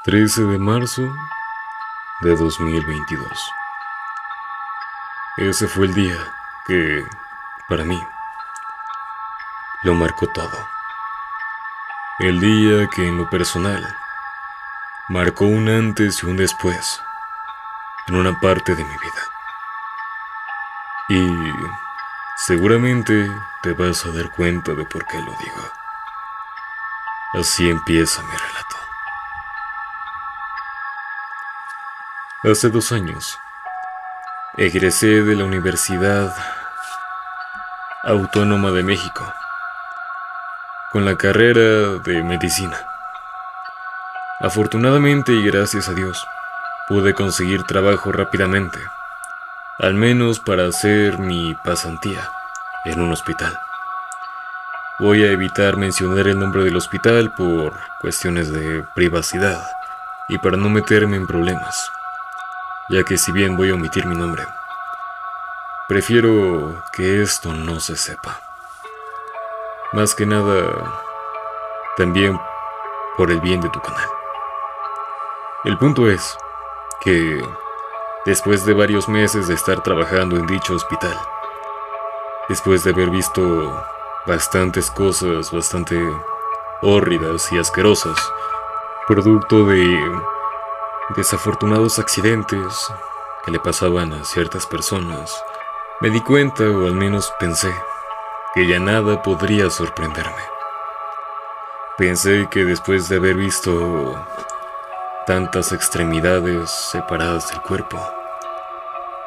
13 de marzo de 2022. Ese fue el día que, para mí, lo marcó todo. El día que en lo personal marcó un antes y un después en una parte de mi vida. Y seguramente te vas a dar cuenta de por qué lo digo. Así empieza mi relato. Hace 2 años, egresé de la Universidad Autónoma de México con la carrera de medicina. Afortunadamente y gracias a Dios, pude conseguir trabajo rápidamente, al menos para hacer mi pasantía en un hospital. Voy a evitar mencionar el nombre del hospital por cuestiones de privacidad y para no meterme en problemas, ya que si bien voy a omitir mi nombre, prefiero que esto no se sepa. Más que nada, también por el bien de tu canal. El punto es que, después de varios meses de estar trabajando en dicho hospital, después de haber visto bastantes cosas bastante hórridas y asquerosas, producto de desafortunados accidentes que le pasaban a ciertas personas, me di cuenta, o al menos pensé, que ya nada podría sorprenderme. Pensé que después de haber visto tantas extremidades separadas del cuerpo,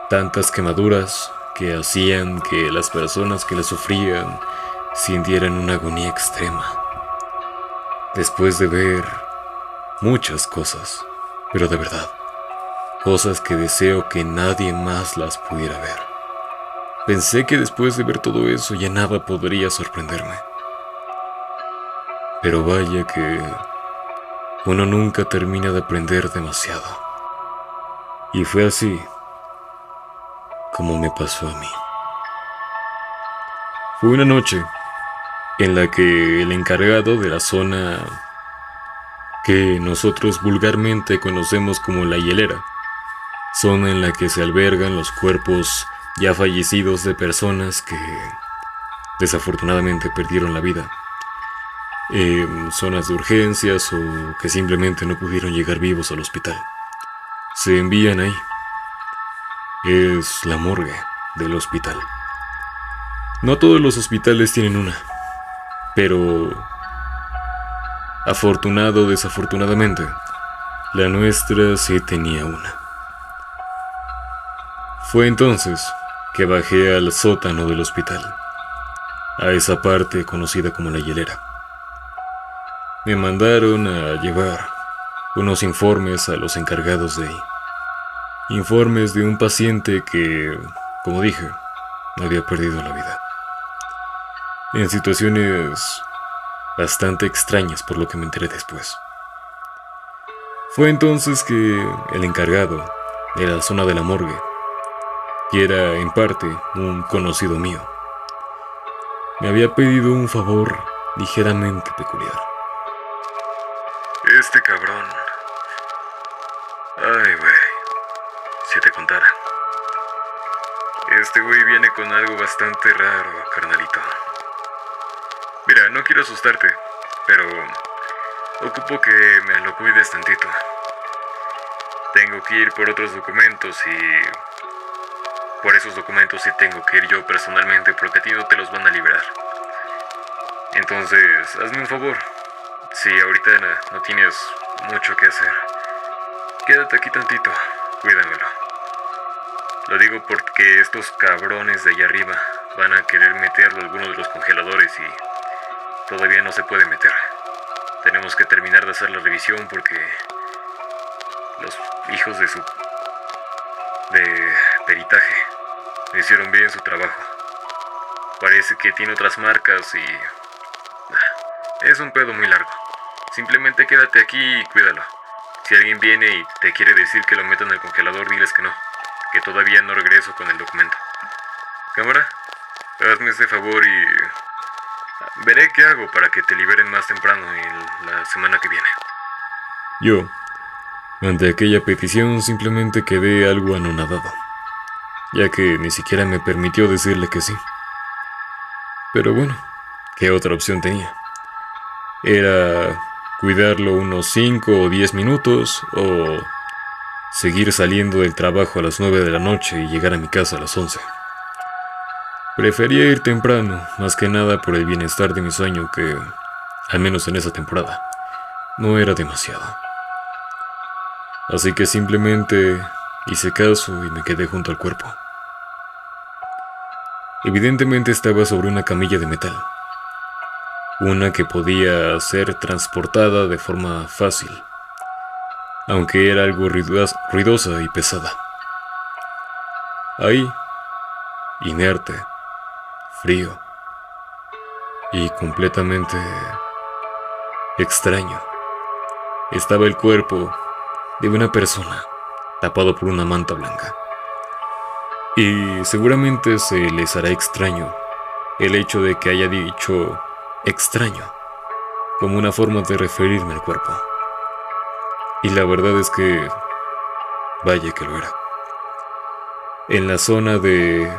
tantas quemaduras que hacían que las personas que las sufrían sintieran una agonía extrema, después de ver muchas cosas, pero de verdad, cosas que deseo que nadie más las pudiera ver. Pensé que después de ver todo eso ya nada podría sorprenderme. Pero vaya que uno nunca termina de aprender demasiado. Y fue así como me pasó a mí. Fue una noche en la que el encargado de la zona que nosotros vulgarmente conocemos como la hielera, zona en la que se albergan los cuerpos ya fallecidos de personas que desafortunadamente perdieron la vida, zonas de urgencias o que simplemente no pudieron llegar vivos al hospital, se envían ahí. Es la morgue del hospital. No todos los hospitales tienen una, pero afortunado o desafortunadamente, la nuestra sí tenía una. Fue entonces que bajé al sótano del hospital, a esa parte conocida como la hielera. Me mandaron a llevar unos informes a los encargados de ahí. Informes de un paciente que, como dije, había perdido la vida. En situaciones bastante extrañas por lo que me enteré después. Fue entonces que el encargado de la zona de la morgue, que era en parte un conocido mío, me había pedido un favor ligeramente peculiar. Este cabrón. Ay, güey. Si te contara. Este güey viene con algo bastante raro, carnalito. Mira, no quiero asustarte, pero ocupo que me lo cuides tantito. Tengo que ir por otros documentos y por esos documentos sí tengo que ir yo personalmente porque a ti no te los van a liberar. Entonces, hazme un favor. Si ahorita no tienes mucho que hacer, quédate aquí tantito, cuídamelo. Lo digo porque estos cabrones de allá arriba van a querer meterlo a alguno de los congeladores y todavía no se puede meter. Tenemos que terminar de hacer la revisión porque los hijos de peritaje hicieron bien su trabajo. Parece que tiene otras marcas y es un pedo muy largo. Simplemente quédate aquí y cuídalo. Si alguien viene y te quiere decir que lo metan al congelador, diles que no, que todavía no regreso con el documento. Cámara, hazme ese favor y veré qué hago para que te liberen más temprano en la semana que viene. Yo, Ante aquella petición simplemente quedé algo anonadado, ya que ni siquiera me permitió decirle que sí. Pero bueno, ¿qué otra opción tenía? Era cuidarlo unos 5 o 10 minutos o seguir saliendo del trabajo a las 9 de la noche y llegar a mi casa a las 11. Prefería ir temprano, más que nada por el bienestar de mi sueño que, al menos en esa temporada, no era demasiado. Así que simplemente hice caso y me quedé junto al cuerpo. Evidentemente estaba sobre una camilla de metal, una que podía ser transportada de forma fácil, aunque era algo ruidosa y pesada. Ahí, inerte, frío y completamente extraño, estaba el cuerpo de una persona tapado por una manta blanca. Y seguramente se les hará extraño el hecho de que haya dicho extraño como una forma de referirme al cuerpo. Y la verdad es que, vaya que lo era. En la zona de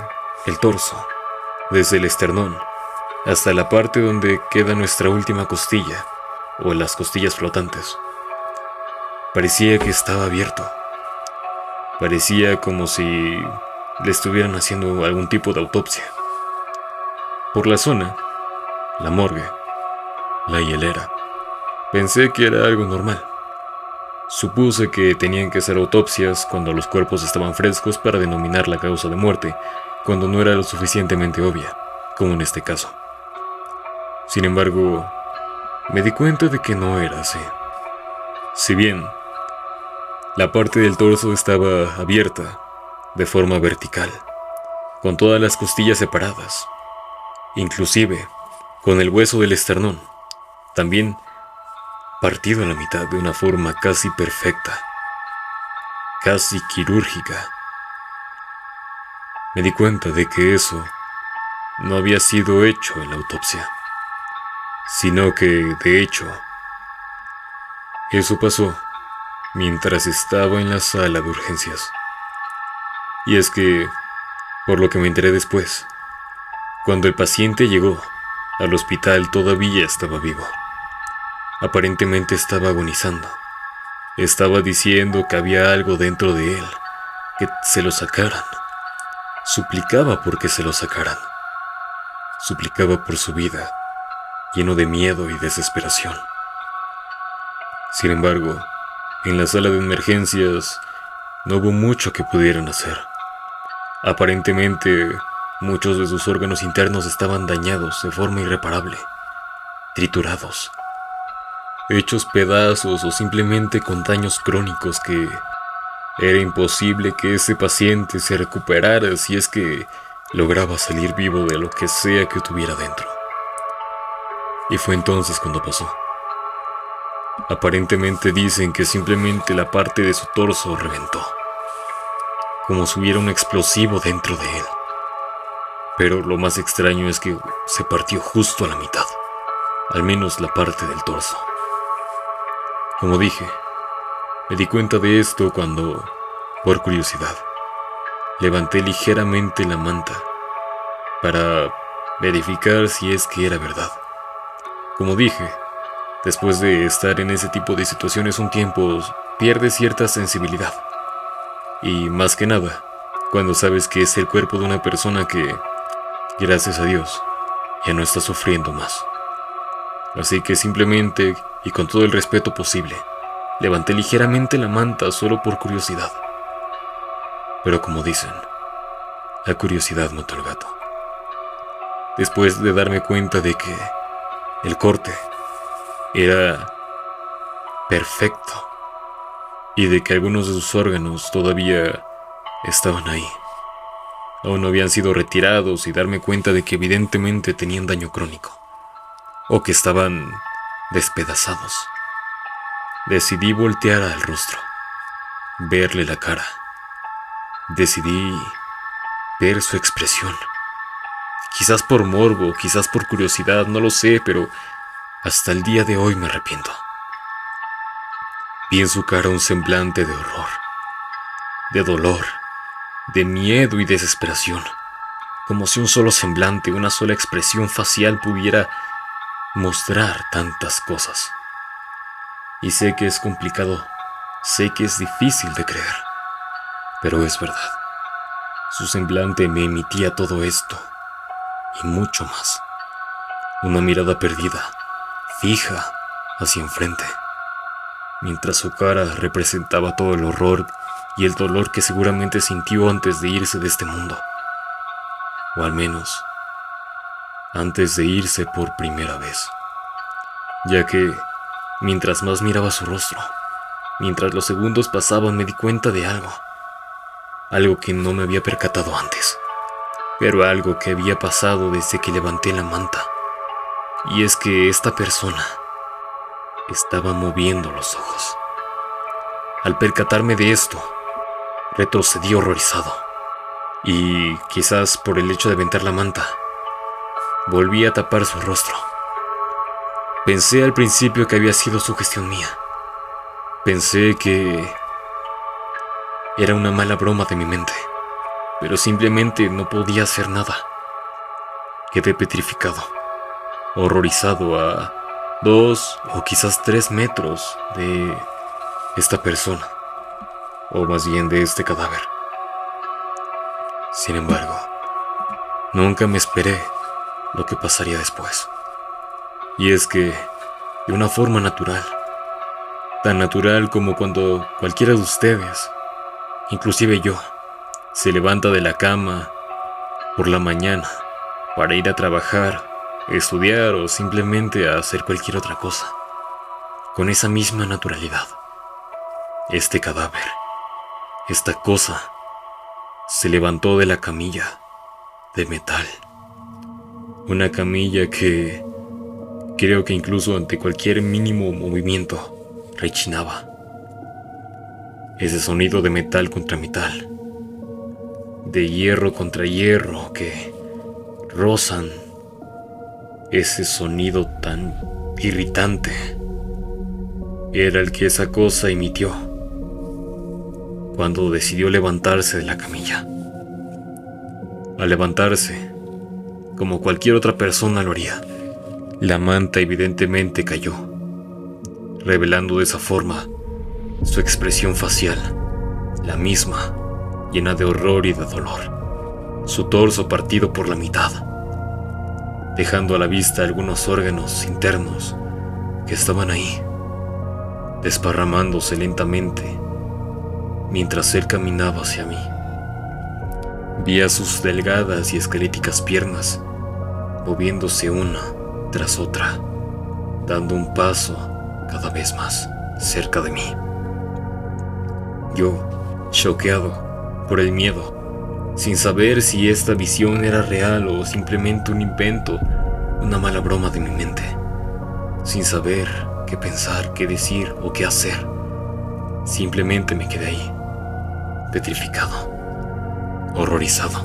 el torso, desde el esternón hasta la parte donde queda nuestra última costilla, o las costillas flotantes, parecía que estaba abierto. Parecía como si le estuvieran haciendo algún tipo de autopsia. Por la zona, la morgue, la hielera, pensé que era algo normal. Supuse que tenían que ser autopsias cuando los cuerpos estaban frescos para denominar la causa de muerte, cuando no era lo suficientemente obvia, como en este caso. Sin embargo, me di cuenta de que no era así. Si bien la parte del torso estaba abierta de forma vertical, con todas las costillas separadas, inclusive con el hueso del esternón, también partido en la mitad de una forma casi perfecta, casi quirúrgica. Me di cuenta de que eso no había sido hecho en la autopsia, sino que, de hecho, eso pasó mientras estaba en la sala de urgencias. Y es que, por lo que me enteré después, cuando el paciente llegó al hospital todavía estaba vivo. Aparentemente estaba agonizando. Estaba diciendo que había algo dentro de él, que se lo sacaran. Suplicaba porque se lo sacaran. Suplicaba por su vida, lleno de miedo y desesperación. Sin embargo, en la sala de emergencias no hubo mucho que pudieran hacer. Aparentemente, muchos de sus órganos internos estaban dañados de forma irreparable, triturados, hechos pedazos o simplemente con daños crónicos que era imposible que ese paciente se recuperara si es que lograba salir vivo de lo que sea que tuviera dentro. Y fue entonces cuando pasó. Aparentemente dicen que simplemente la parte de su torso reventó, como si hubiera un explosivo dentro de él. Pero lo más extraño es que se partió justo a la mitad, al menos la parte del torso. Como dije, me di cuenta de esto cuando, por curiosidad, levanté ligeramente la manta para verificar si es que era verdad. Como dije, después de estar en ese tipo de situaciones un tiempo, pierdes cierta sensibilidad. Y más que nada, cuando sabes que es el cuerpo de una persona que, gracias a Dios, ya no está sufriendo más. Así que simplemente, y con todo el respeto posible, levanté ligeramente la manta solo por curiosidad. Pero como dicen, la curiosidad mató al gato. Después de darme cuenta de que el corte era perfecto y de que algunos de sus órganos todavía estaban ahí, aún no habían sido retirados, y darme cuenta de que evidentemente tenían daño crónico o que estaban despedazados, decidí voltear al rostro, verle la cara. Decidí ver su expresión. Quizás por morbo, quizás por curiosidad, no lo sé, pero hasta el día de hoy me arrepiento. Vi en su cara un semblante de horror, de dolor, de miedo y desesperación, como si un solo semblante, una sola expresión facial pudiera mostrar tantas cosas. Y sé que es complicado, sé que es difícil de creer, pero es verdad. Su semblante me emitía todo esto y mucho más. Una mirada perdida, fija hacia enfrente, mientras su cara representaba todo el horror y el dolor que seguramente sintió antes de irse de este mundo. O al menos, antes de irse por primera vez. Ya que, mientras más miraba su rostro, mientras los segundos pasaban, me di cuenta de algo. Algo que no me había percatado antes, pero algo que había pasado desde que levanté la manta. Y es que esta persona estaba moviendo los ojos. Al percatarme de esto, retrocedí horrorizado. Y quizás por el hecho de aventar la manta, volví a tapar su rostro. Pensé al principio que había sido sugestión mía. Pensé que era una mala broma de mi mente, pero simplemente no podía hacer nada. Quedé petrificado, horrorizado a 2 o quizás 3 metros de esta persona, o más bien de este cadáver. Sin embargo, nunca me esperé lo que pasaría después. Y es que, de una forma natural, tan natural como cuando cualquiera de ustedes, inclusive yo, se levanta de la cama por la mañana para ir a trabajar, estudiar o simplemente a hacer cualquier otra cosa, con esa misma naturalidad, este cadáver, esta cosa, se levantó de la camilla de metal. Una camilla que creo que incluso ante cualquier mínimo movimiento rechinaba. Ese sonido de metal contra metal, de hierro contra hierro que rozan. Ese sonido tan irritante era el que esa cosa emitió cuando decidió levantarse de la camilla. Al levantarse, como cualquier otra persona lo haría, la manta evidentemente cayó, revelando de esa forma su expresión facial, la misma, llena de horror y de dolor, su torso partido por la mitad, dejando a la vista algunos órganos internos que estaban ahí, desparramándose lentamente mientras él caminaba hacia mí. Vi a sus delgadas y esqueléticas piernas moviéndose una tras otra, dando un paso cada vez más cerca de mí. Yo, choqueado por el miedo, sin saber si esta visión era real o simplemente un invento, una mala broma de mi mente, sin saber qué pensar, qué decir o qué hacer, simplemente me quedé ahí, petrificado, horrorizado,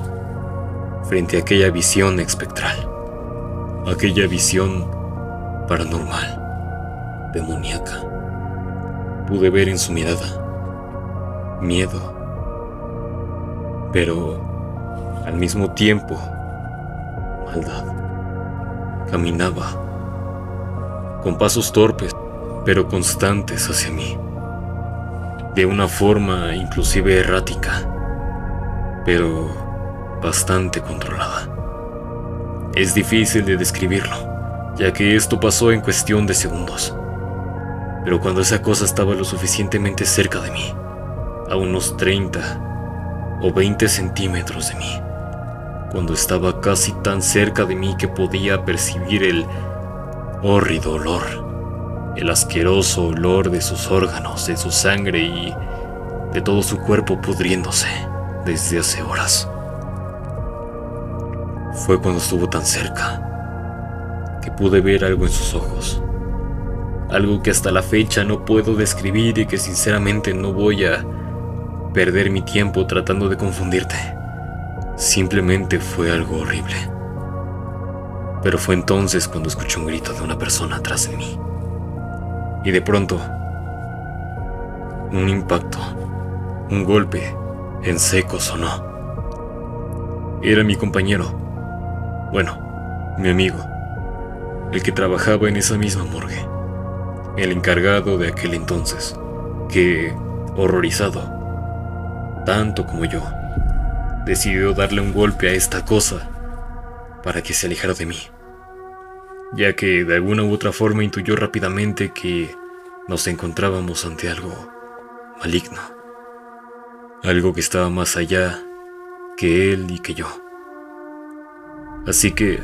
frente a aquella visión espectral, aquella visión paranormal, demoníaca. Pude ver en su mirada miedo, pero al mismo tiempo maldad. Caminaba con pasos torpes pero constantes hacia mí, de una forma inclusive errática, pero bastante controlada. Es difícil de describirlo, ya que esto pasó en cuestión de segundos. Pero cuando esa cosa estaba lo suficientemente cerca de mí, a unos 30 o 20 centímetros de mí, cuando estaba casi tan cerca de mí que podía percibir el hórrido olor, el asqueroso olor de sus órganos, de su sangre y de todo su cuerpo pudriéndose desde hace horas. Fue cuando estuvo tan cerca que pude ver algo en sus ojos, algo que hasta la fecha no puedo describir y que sinceramente no voy a perder mi tiempo tratando de confundirte. Simplemente fue algo horrible. Pero fue entonces cuando escuché un grito de una persona atrás de mí. Y de pronto, Un impacto, un golpe en seco sonó. Era mi compañero, bueno, mi amigo, el que trabajaba en esa misma morgue, el encargado de aquel entonces, que, horrorizado, tanto como yo, decidió darle un golpe a esta cosa para que se alejara de mí, ya que de alguna u otra forma intuyó rápidamente que nos encontrábamos ante algo maligno, algo que estaba más allá que él y que yo. Así que,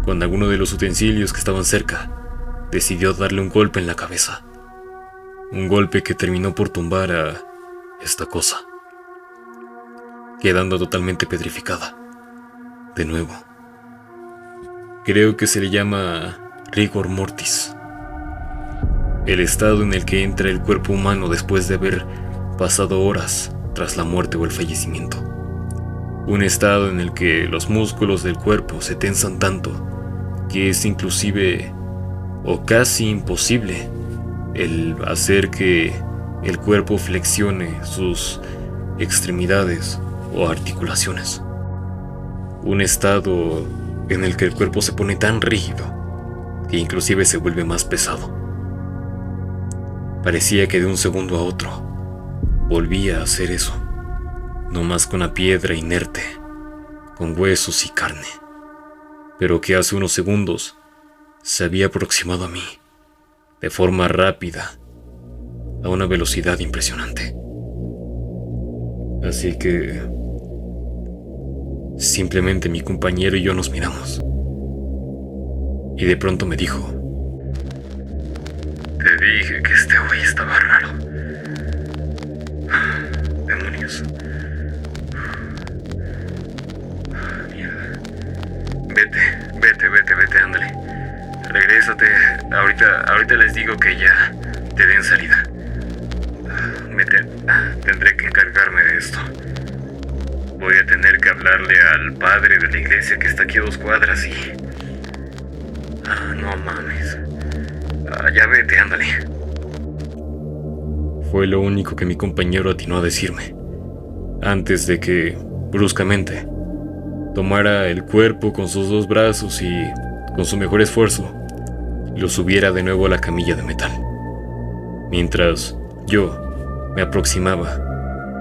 con alguno de los utensilios que estaban cerca, decidió darle un golpe en la cabeza, un golpe que terminó por tumbar a esta cosa, quedando totalmente petrificada. De nuevo. Creo que se le llama rigor mortis, el estado en el que entra el cuerpo humano después de haber pasado horas tras la muerte o el fallecimiento. Un estado en el que los músculos del cuerpo se tensan tanto que es inclusive o casi imposible el hacer que el cuerpo flexione sus extremidades o articulaciones. Un estado en el que el cuerpo se pone tan rígido que inclusive se vuelve más pesado. Parecía que de un segundo a otro volvía a hacer eso, no más que una piedra inerte, con huesos y carne, pero que hace unos segundos se había aproximado a mí, de forma rápida, a una velocidad impresionante. Así que simplemente mi compañero y yo nos miramos. Y de pronto me dijo: "Te dije que este güey estaba raro. Demonios. Mierda. Vete, ándale. Regrésate. Ahorita les digo que ya te den salida. Tendré que encargarme de esto. Voy a tener que hablarle al padre de la iglesia que está aquí a 2 cuadras y... no mames. Ya vete, ándale". Fue lo único que mi compañero atinó a decirme, antes de que, bruscamente, tomara el cuerpo con sus 2 brazos y, con su mejor esfuerzo, lo subiera de nuevo a la camilla de metal. Mientras yo me aproximaba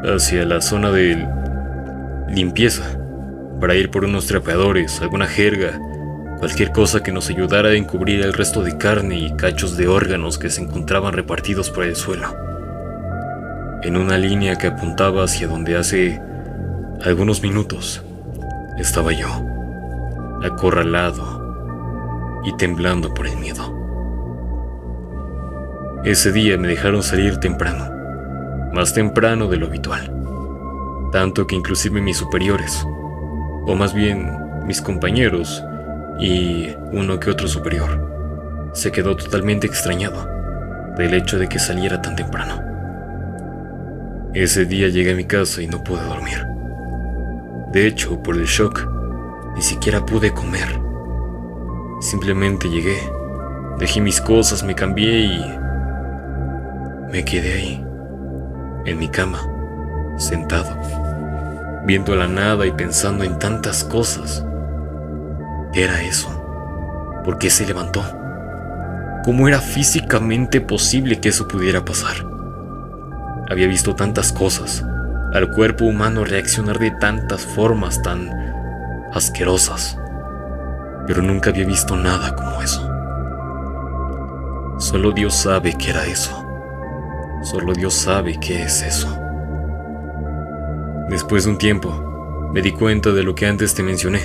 hacia la zona de limpieza para ir por unos trapeadores, alguna jerga, cualquier cosa que nos ayudara a encubrir el resto de carne y cachos de órganos que se encontraban repartidos por el suelo, en una línea que apuntaba hacia donde hace algunos minutos estaba yo, acorralado y temblando por el miedo. Ese día me dejaron salir temprano, más temprano de lo habitual, tanto que inclusive mis superiores, o más bien mis compañeros y uno que otro superior, se quedó totalmente extrañado del hecho de que saliera tan temprano. Ese día llegué a mi casa y no pude dormir. De hecho, por el shock, ni siquiera pude comer. Simplemente llegué, dejé mis cosas, me cambié y me quedé ahí, en mi cama, sentado, viendo la nada y pensando en tantas cosas. ¿Qué era eso? ¿Por qué se levantó? ¿Cómo era físicamente posible que eso pudiera pasar? Había visto tantas cosas, al cuerpo humano reaccionar de tantas formas tan asquerosas, pero nunca había visto nada como eso. Solo Dios sabe qué era eso. Solo Dios sabe qué es eso. Después de un tiempo, me di cuenta de lo que antes te mencioné,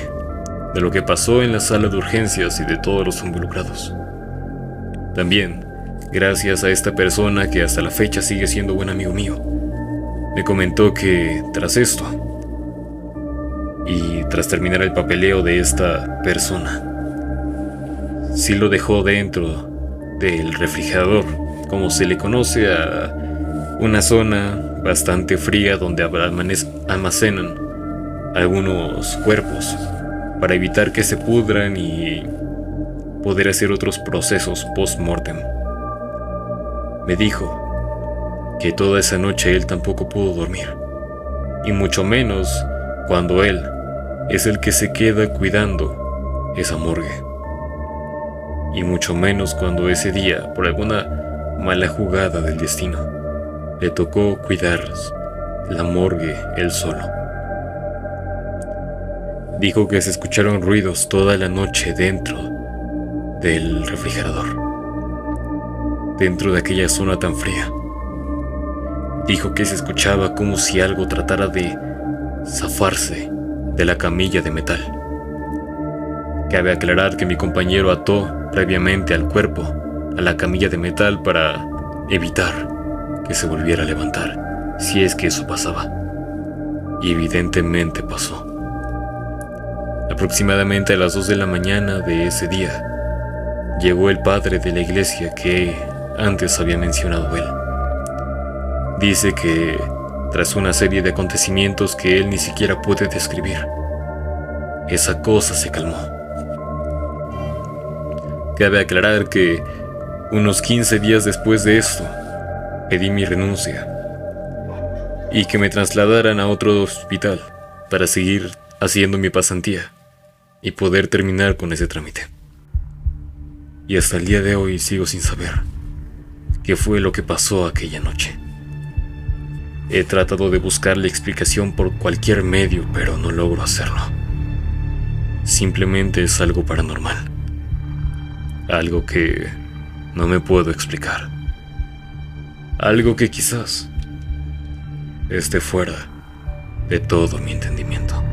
de lo que pasó en la sala de urgencias y de todos los involucrados. También, gracias a esta persona que hasta la fecha sigue siendo buen amigo mío, me comentó que tras esto, y tras terminar el papeleo de esta persona, sí lo dejó dentro del refrigerador, como se le conoce a una zona bastante fría donde almacenan algunos cuerpos para evitar que se pudran y poder hacer otros procesos post-mortem. Me dijo que toda esa noche él tampoco pudo dormir, y mucho menos cuando él es el que se queda cuidando esa morgue, y mucho menos cuando ese día, por alguna mala jugada del destino, le tocó cuidar la morgue él solo. Dijo que se escucharon ruidos toda la noche dentro del refrigerador, dentro de aquella zona tan fría. Dijo que se escuchaba como si algo tratara de zafarse de la camilla de metal. Cabe aclarar que mi compañero ató previamente al cuerpo a la camilla de metal para evitar que se volviera a levantar, si es que eso pasaba. Y evidentemente pasó. Aproximadamente a las 2 de la mañana de ese día, llegó el padre de la iglesia que antes había mencionado él. Dice que, tras una serie de acontecimientos que él ni siquiera puede describir, esa cosa se calmó. Cabe aclarar que, unos 15 días después de esto, pedí mi renuncia y que me trasladaran a otro hospital para seguir haciendo mi pasantía y poder terminar con ese trámite. Y hasta el día de hoy sigo sin saber qué fue lo que pasó aquella noche. He tratado de buscar la explicación por cualquier medio, pero no logro hacerlo. Simplemente es algo paranormal. Algo que no me puedo explicar. Algo que quizás esté fuera de todo mi entendimiento.